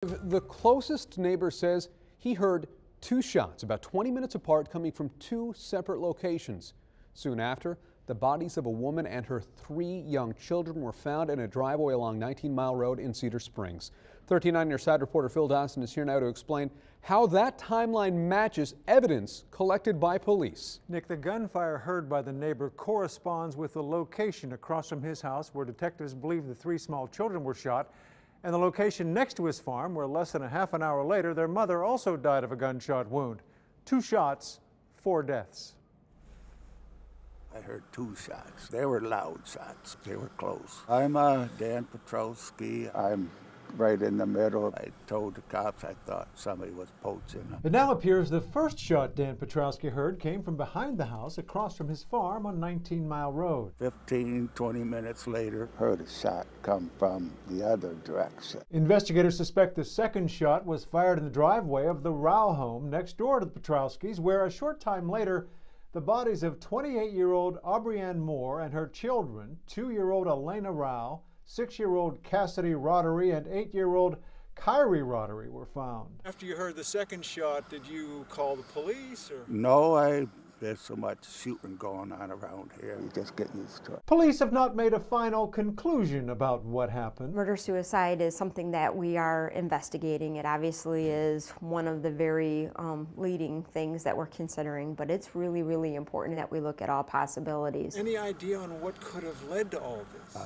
The closest neighbor says he heard two shots about 20 minutes apart coming from two separate locations. Soon after, the bodies of a woman and her 3 young children were found in a driveway along 19 Mile Road in Cedar Springs. 13 News side reporter Phil Dawson is here now to explain how that timeline matches evidence collected by police. Nick, the gunfire heard by the neighbor corresponds with the location across from his house where detectives believe the 3 small children were shot, and the location next to his farm where less than a half an hour later their mother also died of a gunshot wound. 2 shots, 4 deaths. I heard 2 shots. They were loud shots. They were close. I'm Dan Petrowski. I'm right in the middle. I told the cops I thought somebody was poaching. It now appears the first shot Dan Petrowski heard came from behind the house across from his farm on 19 Mile Road. 15, 20 minutes later, heard a shot come from the other direction. Investigators suspect the second shot was fired in the driveway of the Rao home next door to the Petrowskis, where a short time later, the bodies of 28-year-old Aubrianne Moore and her children, 2-year-old Elena Rao, 6-year-old Cassidy Roddery, and 8-year-old Kyrie Roddery were found. After you heard the second shot, did you call the police? Or? No, there's so much shooting going on around here. You just get used to it. Police have not made a final conclusion about what happened. Murder-suicide is something that we are investigating. It obviously is one of the very leading things that we're considering, but it's really, really important that we look at all possibilities. Any idea on what could have led to all this?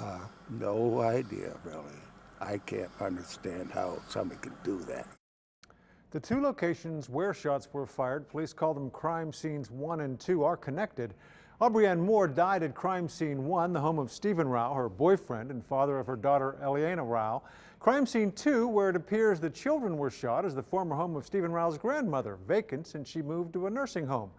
No idea, really. I can't understand how somebody could do that. The 2 locations where shots were fired, police call them crime scenes 1 and 2, are connected. Aubrianne Moore died at crime scene 1, the home of Stephen Rao, her boyfriend and father of her daughter Elena Rao. Crime scene 2, where it appears the children were shot, is the former home of Stephen Rao's grandmother, vacant since she moved to a nursing home.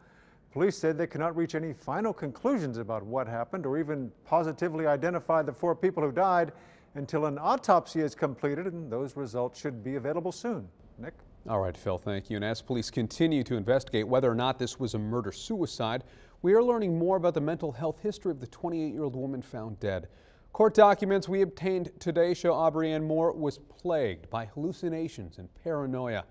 Police said they cannot reach any final conclusions about what happened or even positively identify the 4 people who died until an autopsy is completed, and those results should be available soon. Nick? All right, Phil, thank you. And as police continue to investigate whether or not this was a murder-suicide, we are learning more about the mental health history of the 28-year-old woman found dead. Court documents we obtained today show Aubrianne Moore was plagued by hallucinations and paranoia.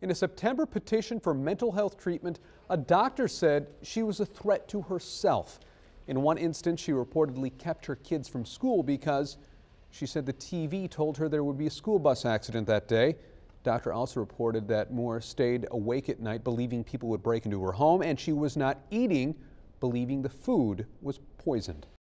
In a September petition for mental health treatment, a doctor said she was a threat to herself. In one instance, she reportedly kept her kids from school because she said the TV told her there would be a school bus accident that day. Doctor also reported that Moore stayed awake at night believing people would break into her home, and she was not eating, believing the food was poisoned.